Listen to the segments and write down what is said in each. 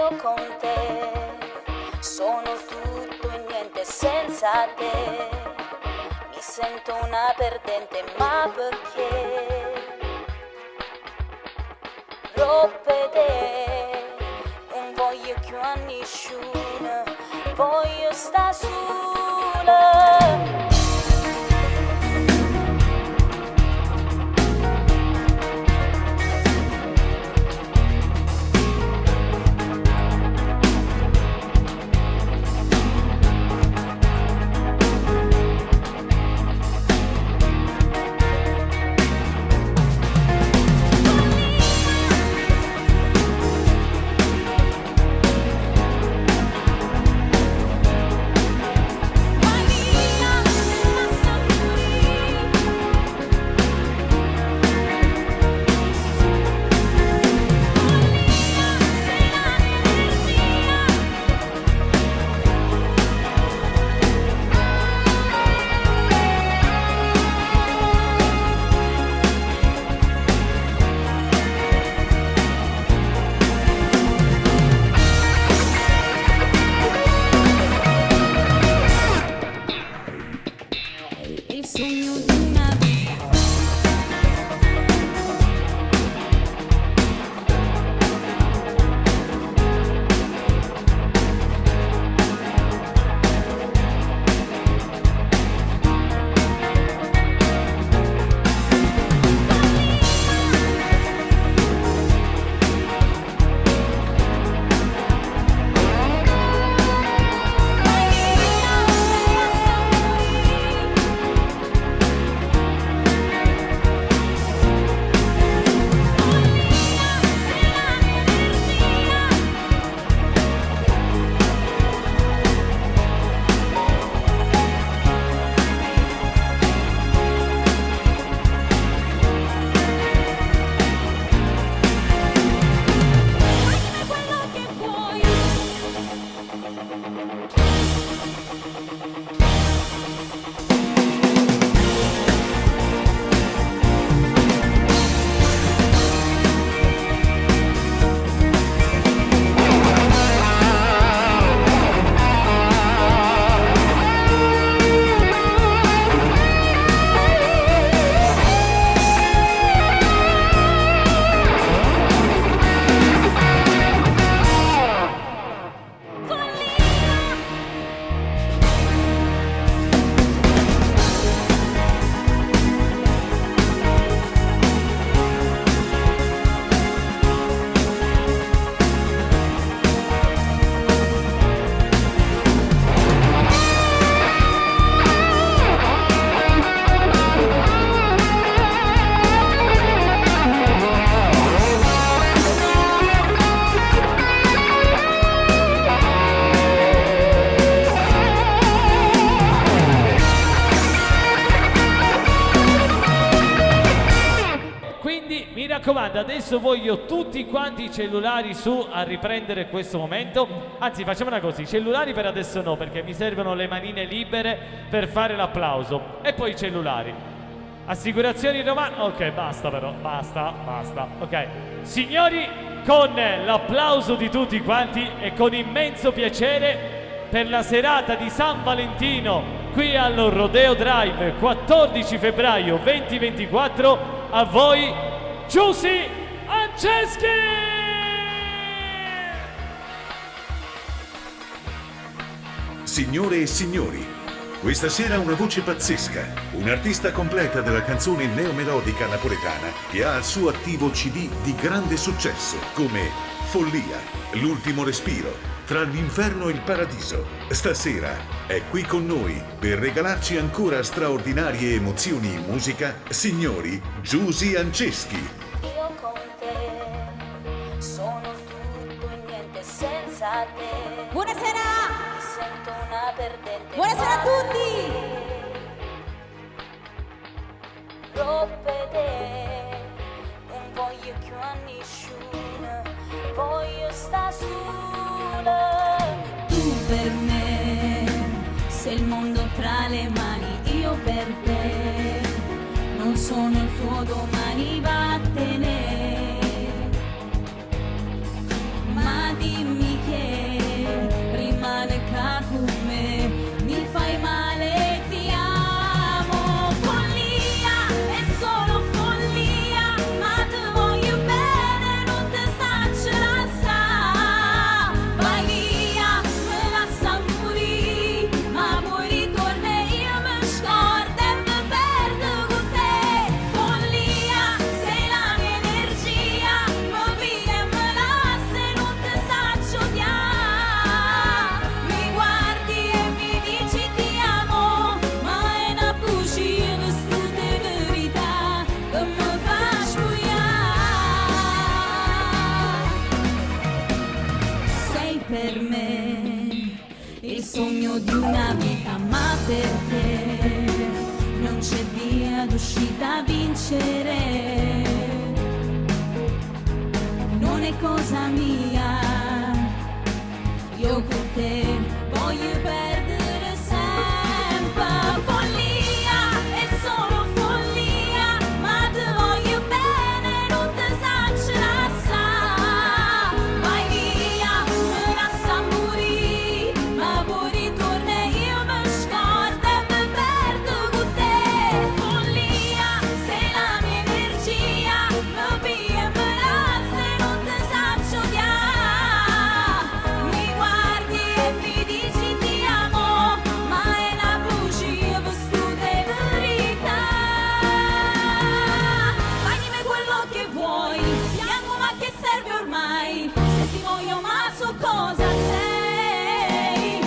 io con te sono tutto e niente senza te. Mi sento una perdente, ma perché? Troppe te, non voglio più a nessuno, voglio sta sola. Il sogno di una vita. Mi raccomando, adesso voglio tutti quanti i cellulari su a riprendere questo momento. Anzi, facciamo una cosa, i cellulari per adesso no, perché mi servono le manine libere per fare l'applauso. E poi i cellulari. Assicurazioni romane. Ok, basta però, basta. Ok. Signori, con l'applauso di tutti quanti e con immenso piacere per la serata di San Valentino qui al Rodeo Drive, 14 febbraio 2024, a voi Giusy Anceschi! Signore e signori, questa sera una voce pazzesca, un'artista completa della canzone neomelodica napoletana che ha al suo attivo CD di grande successo come Follia, L'ultimo respiro, Tra l'inferno e il paradiso. Stasera è qui con noi per regalarci ancora straordinarie emozioni in musica, signori Giusy Anceschi. Io con te sono tutto e niente senza te. Buonasera! Mi sento una perdente. Buonasera a tutti! Troppe te, non voglio più a nessuno, voglio sta sola. Tu per me, sei il mondo tra le mani, io per te, non sono il tuo domani, vattene. Ma dimmi per te non c'è via d'uscita a vincere, non è cosa mia, io con te voglio perdere sempre. Follia, è solo follia, ma ti voglio bene, non ti sacci lasciare. Vai via, me la sa morire, ma poi ritorna e io mi scordo e mi perdo con te. Follia, sei la mia energia, mi pia e me lascia e non ti sacci odiare. Mi guardi e mi dici ti amo, ma è una bugia vestita di verità. Faglimi quello che vuoi, piango ma che serve ormai, se ti voglio ma so cosa sei.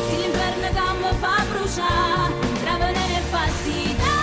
Se l'inferno che mi fa bruciare, tra venere e falsità.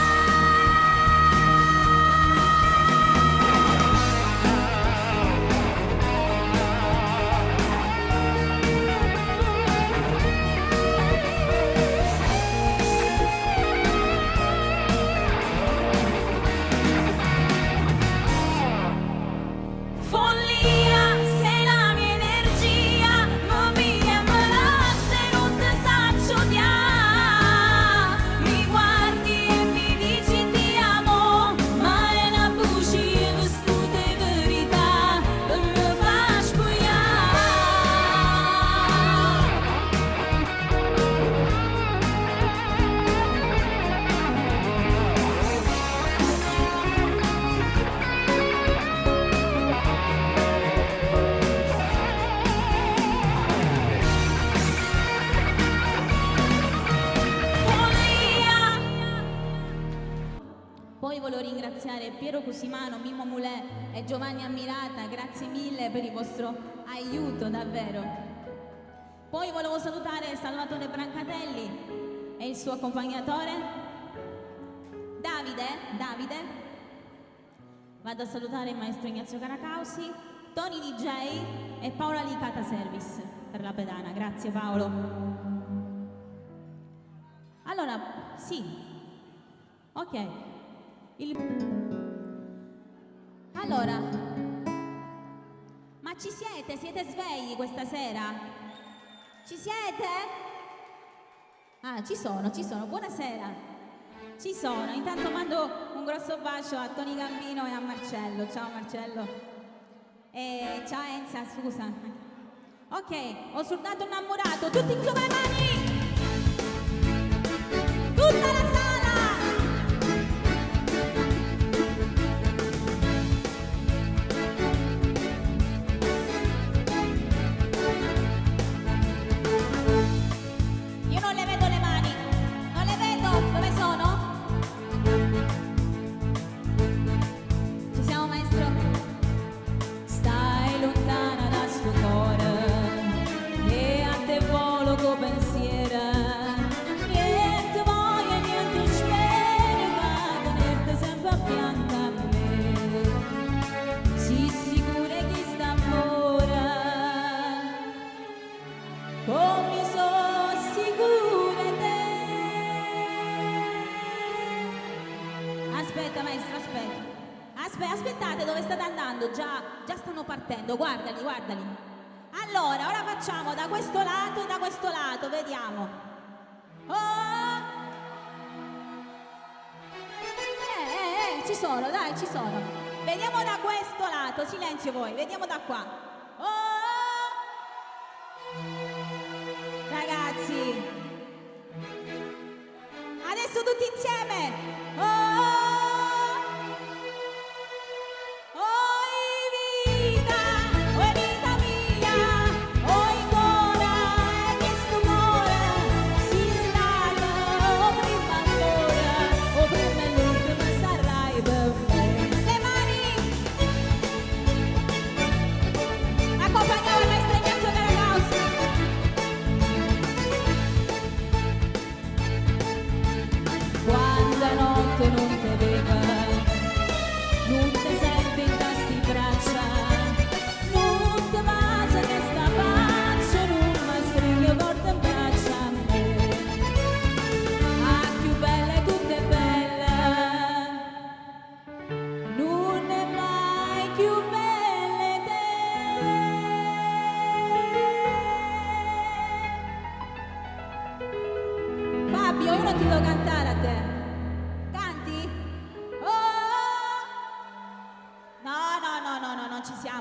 Follia, sei la mia energia, mi pia e me lascia e non ti sacci odiare. Mi guardi e mi dici ti amo, ma è una bugia vestita di verità che mi fa spogliare. Follia. Poi volevo ringraziare Piero Cusimano, Mimmo Mulè e Giovanni Ammirata, grazie mille per il vostro aiuto, davvero. Poi volevo salutare Salvatore Brancatelli e il suo accompagnatore Davide. Vado a salutare il maestro Ignazio Caracausi, Tony DJ e Paola Licata Service per la pedana. Grazie Paolo. Allora, sì. Ok. Allora, ma ci siete? Siete svegli questa sera? Ci siete? Ah, ci sono. Buonasera. Ci sono. Intanto mando un grosso bacio a Tony Gambino e a Marcello. Ciao Marcello. E ciao Enza, scusa. Ok, ho soldato innamorato. Tutti in le mani! Tutta la sala! Io non le vedo le mani, non le vedo, dove sono? Ci siamo maestro? Stai lontana da sto cuore e a te volo con pensiero, niente voglia, niente spero, ma tenerti sempre a fianco a me, si sicura chi sta fuori, come sono sicura te. Aspetta maestro, aspettate, dove state andando? Già stanno partendo, guardali. Allora, ora facciamo da questo lato e da questo lato, vediamo. Oh! Ci sono, dai, ci sono. Vediamo da questo lato, silenzio voi, vediamo da qua. Oh! Ragazzi, adesso tutti insieme. Oh! Oi vita mia, oi cuore, che sto cuore si stata, o prima ancora, o prima e l'ultima sarai per me. Le mani! Accompagniamo il maestro Ignazio Caracausi. Quanta notte non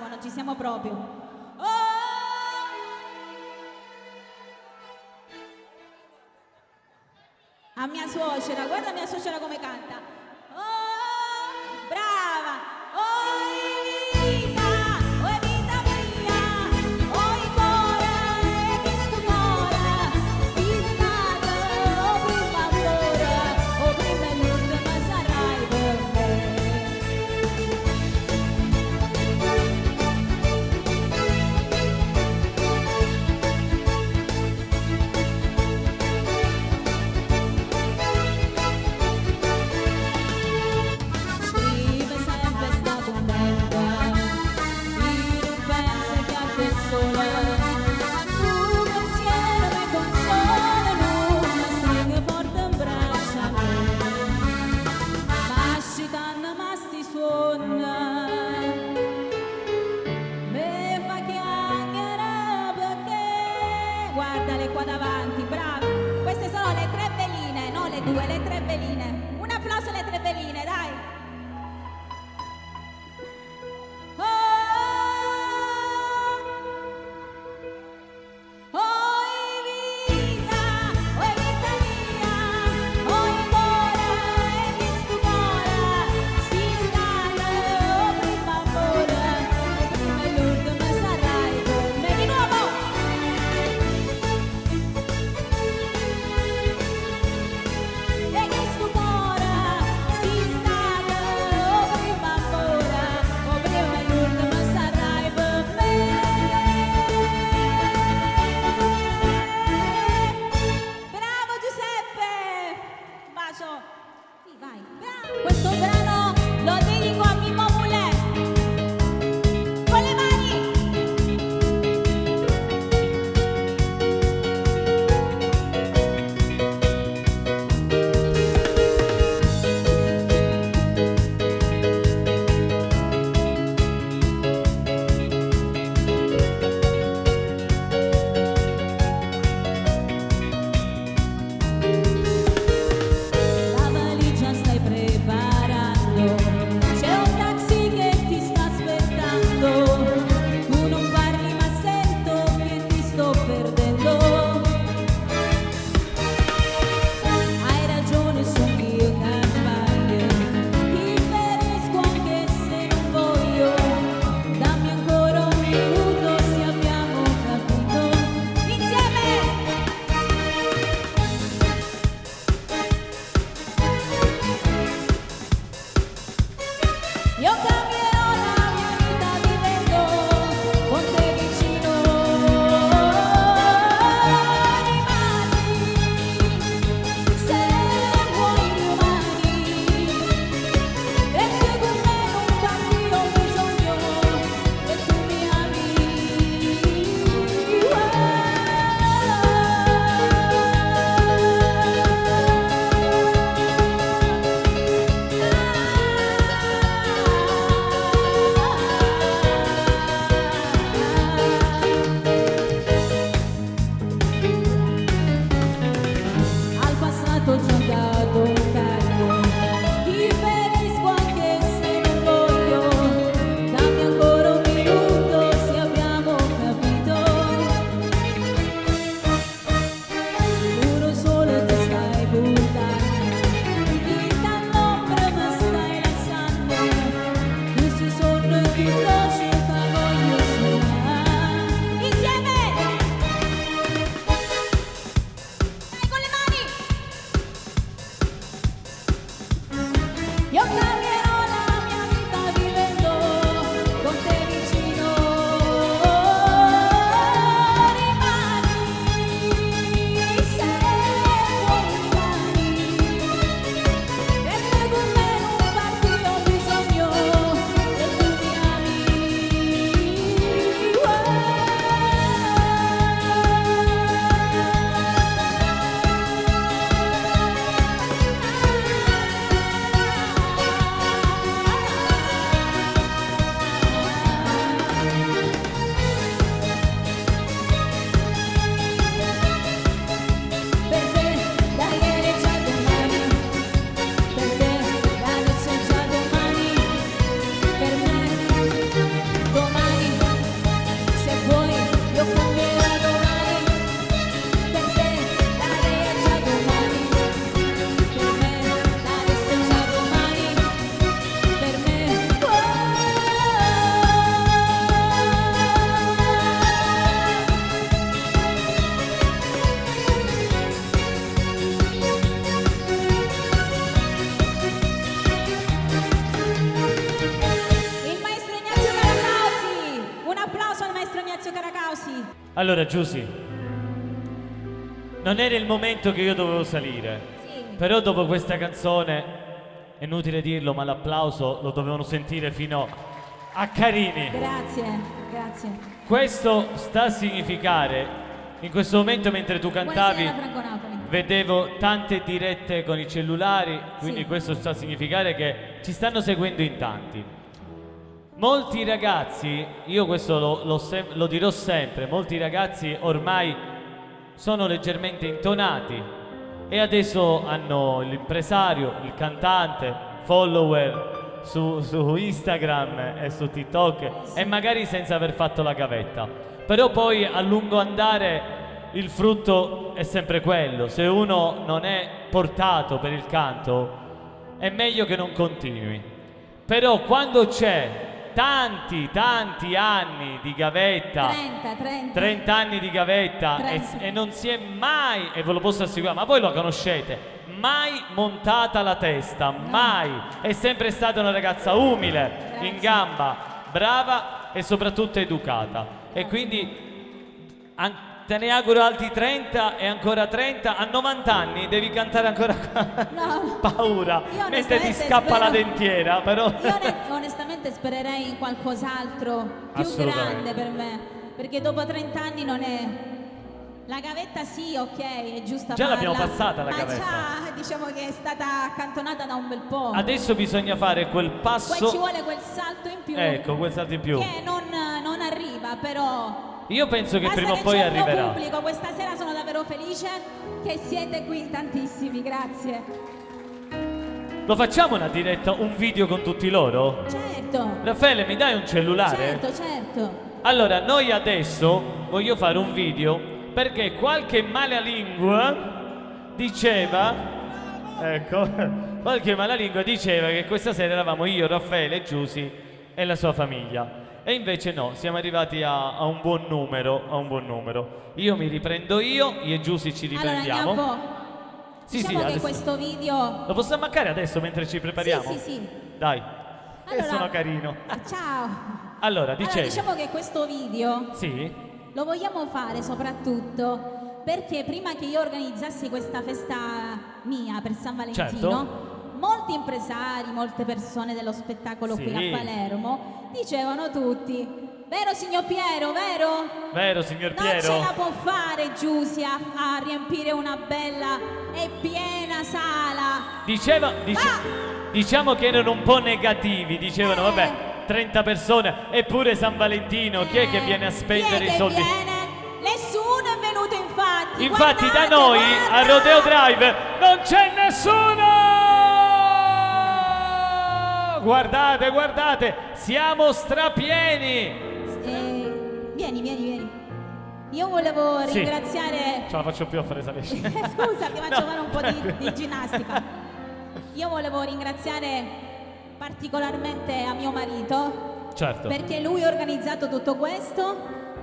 non ci siamo proprio. Oh! A mia suocera, guarda mia suocera come canta. Oh, brava! Oh, vita mia, oh, cuore, che sto cuore, si stata, oh, prima ancora, oh, prima e l'ultima sarai per me. Prima è sempre stato un tempo, chi non pensa che a te sola, tu pensiero mi consolano, ma stringo forte in braccio a me, ma scitando ma sti suona, me fa chiacchiere perché, guardale qua davanti, brava, queste sono le tre veline, non le due, le tre veline, un applauso alle tre veline, dai! Bravo Giuseppe! Un bacio! Sì, vai! Bravo! Questo brano lo dedico a Mimmo Mulè! Con le mani! La valigia stai preparando, c'è un taxi che ti sta aspettando, tu non parli ma sento che ti sto perdendo. Hai ragione, sono io che sbaglio, ti ferisco anche se non voglio, dammi ancora un minuto se abbiamo capito, insieme! Io cambierò la mia vita vivendo con te vicino, rimani se vuoi domani, perché con me non cambi, ho bisogno che tu mi ami. Allora, Giusy, non era il momento che io dovevo salire, Sì. però dopo questa canzone, è inutile dirlo, ma l'applauso lo dovevano sentire fino a Carini. Grazie, grazie. Questo sta a significare, in questo momento mentre tu cantavi, Buonasera Franco Napoli. vedevo tante dirette con i cellulari, quindi Sì. questo sta a significare che ci stanno seguendo in tanti. Molti ragazzi, io questo lo dirò sempre, molti ragazzi ormai sono leggermente intonati e adesso hanno l'impresario, il cantante, follower su Instagram e su TikTok e magari senza aver fatto la gavetta. Però poi a lungo andare il frutto è sempre quello. Se uno non è portato per il canto è meglio che non continui. Però quando c'è tanti anni di gavetta, 30 anni di gavetta 30. e non si è mai, e ve lo posso assicurare, ma voi lo conoscete, mai montata la testa, mai. È sempre stata una ragazza umile, Grazie. in gamba, brava e soprattutto educata. E quindi te ne auguro altri 30 e ancora 30. A 90 anni devi cantare ancora No. paura, Io mentre ti onestamente scappa la spero- dentiera, però Onestamente spererei in qualcos'altro più Assolutamente. grande per me, perché dopo 30 anni non è... La gavetta sì, ok, è giusta Già farla, l'abbiamo passata la ma gavetta. già diciamo che è stata accantonata da un bel po'. adesso bisogna fare quel Poi ci passo, vuole quel salto in più ecco, quel salto in più. che non arriva, però... Io penso che Basta prima o che poi c'è il mio arriverà. pubblico, questa sera sono davvero felice che siete qui in tantissimi, grazie. Lo facciamo una diretta, un video con tutti loro? Certo, Raffaele, mi dai un cellulare? certo. Allora, noi adesso voglio fare un video perché qualche malalingua diceva, ecco, qualche malalingua diceva che questa sera eravamo io, Raffaele, Giusy e la sua famiglia. E invece no, siamo arrivati a un buon numero, Io mi riprendo io e Giusy ci Allora riprendiamo. andiamo. Sì, Diciamo che adesso. questo video... Lo possiamo mancare adesso mentre ci prepariamo? Sì. Dai, che Allora- sono carino. Ciao. Allora, dicevi. Diciamo che questo video Sì? lo vogliamo fare soprattutto perché prima che io organizzassi questa festa mia per San Valentino, Certo. molti impresari, molte persone dello spettacolo Sì. qui a Palermo dicevano tutti: vero signor Piero, vero? Vero, signor Non ce Piero? la può fare Giusy a riempire una bella e piena sala. Diciamo che erano un po' negativi, dicevano vabbè, 30 persone, eppure San Valentino, chi è che viene a spendere Chi è i soldi? che viene? Nessuno è venuto infatti. Infatti Guardate, da noi guarda! a Rodeo Drive non c'è nessuno! Guardate, siamo strapieni! Vieni. Io volevo Sì. ringraziare... Ce la faccio più a fare salire. Scusa, ti faccio fare un po' di ginnastica. Io volevo ringraziare particolarmente a mio marito, Certo. perché lui ha organizzato tutto questo,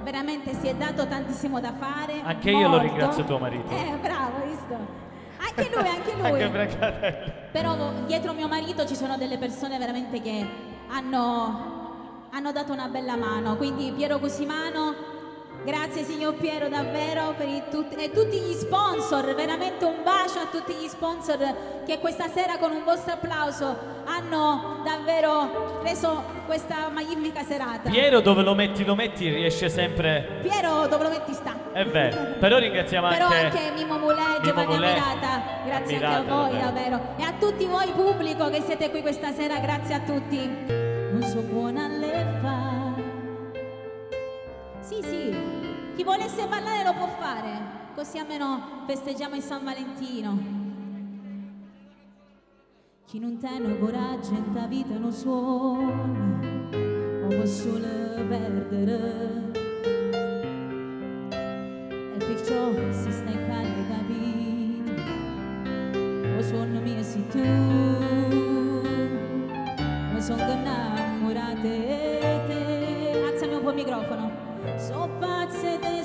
veramente si è dato tantissimo da fare. Anche io lo molto. ringrazio tuo marito. Bravo, hai visto? Anche lui. Anche Bracatelli. Però dietro mio marito ci sono delle persone veramente che hanno dato una bella mano, quindi Piero Cusimano, grazie signor Piero davvero per e tutti gli sponsor, veramente un bacio a tutti gli sponsor che questa sera con un vostro applauso hanno davvero reso questa magnifica serata. Piero dove lo metti riesce sempre. Piero dove lo metti sta. È vero, però ringraziamo Però anche anche Mimo Mulè, Giovanni Mulè. Ammirata, grazie anche a Ammirata, voi davvero. davvero. E a tutti voi pubblico che siete qui questa sera, grazie a tutti. Non so buona alle fa. Sì, chi volesse ballare lo può fare, così almeno festeggiamo il San Valentino. Chi non tiene coraggio in ta vita non suona, o può solo perdere. E perciò si sta in calle capito, o sono mie sei tu, mi sono innamorata di te. Alzami un po' il microfono. So pazze te,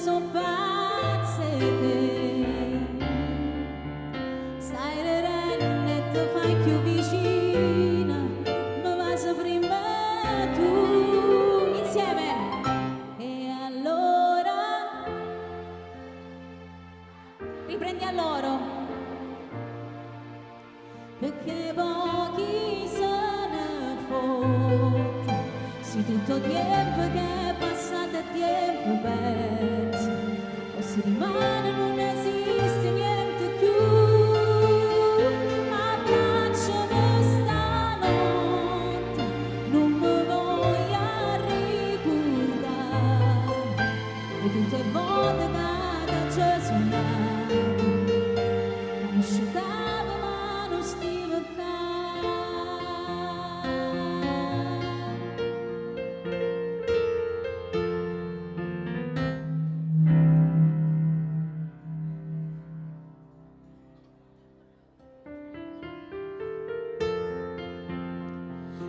stai rerendo e ti fai più vicina, ma vai prima tu, insieme. E allora si tutto tempo che è passato è tempo perso, o si rimane non esiste niente più. Abbracciami stanotte, non mi voglio ricordare, e tutte le volte che ci sono nato, non asciugavo ma non stivo qua.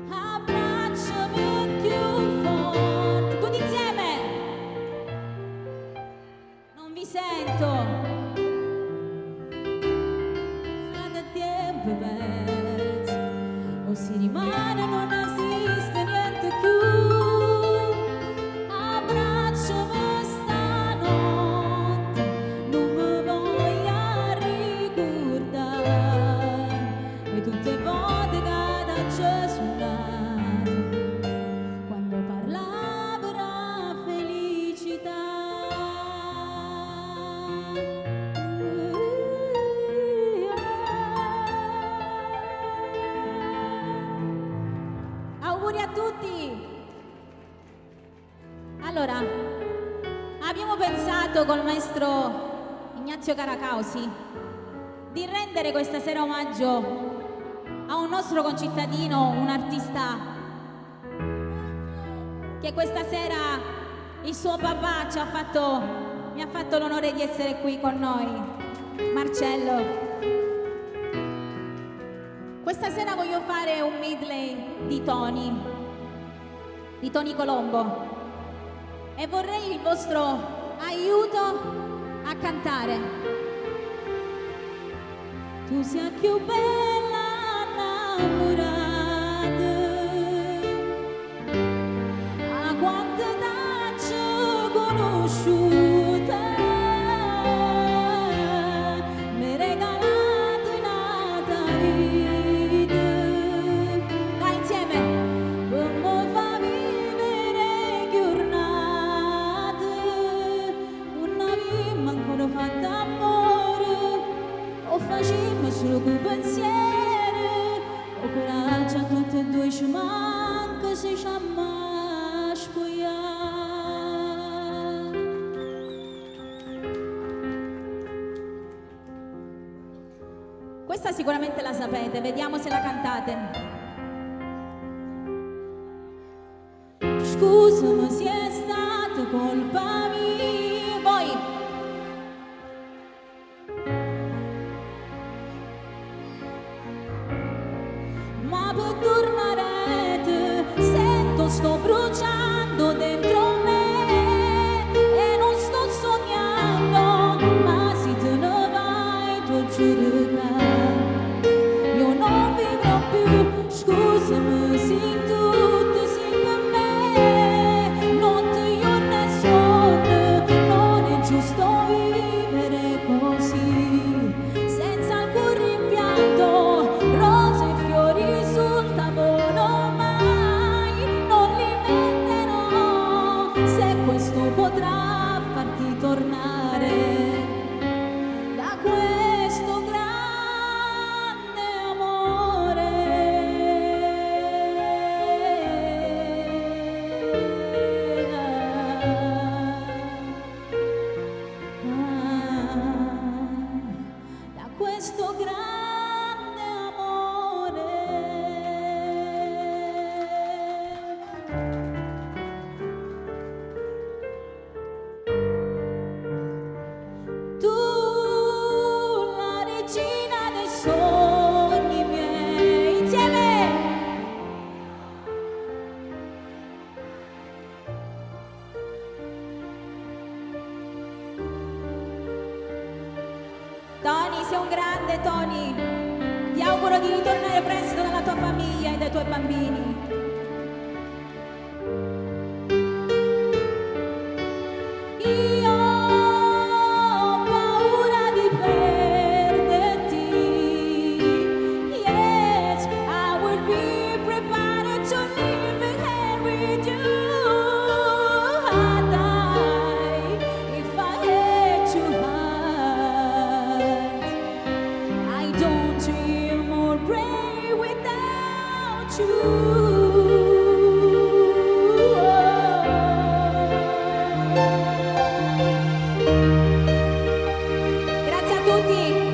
Abbracciami più forte, tutti insieme. Non vi sento. Fate tempo perso, o si rimane non esiste niente più. Abbracciami stanotte, non mi voglio ricordare, e tutte le volte che da Gesù nato, quando parlavo la felicità. Auguri a tutti! Allora, abbiamo pensato col maestro Ignazio Caracausi di rendere questa sera omaggio a un nostro concittadino, un artista che questa sera il suo papà mi ha fatto l'onore di essere qui con noi, Marcello. Questa sera voglio fare un medley di Tony Colombo, e vorrei il vostro aiuto a cantare. Tu sei più bella innamorata, a quante t'ho conosciuta, mi hai regalato una vita. Dai insieme! Per me fa vivere giornate, non abbiamo ancora fatto amore, o facciamo solo quei pensieri, o coraggio a tutte e due ci manca se ci amma spogliare. Questa sicuramente la sapete, vediamo se la cantate. Scusami se è stata colpa mia, voi. Ma per tornare te sento sto bruciando dentro me, e non sto sognando, ma se te ne vai tu giurerai, io non vivrò più. Scusami se in tutto sei per me, notte giorno e sonno, non è giusto vivere così, senza alcun rimpianto, rose e fiori sul tavolo, mai non li metterò, se questo potrà farti tornare da questo grande amore. Da questo grande amore. Tu, la regina dei sogni miei, insieme! Tony, sei un grande, Tony. Ti auguro di ritornare presto dalla tua famiglia e dai tuoi bambini. Io ho paura di perderti. Yes, I will be prepared to live here with you. Grazie a tutti.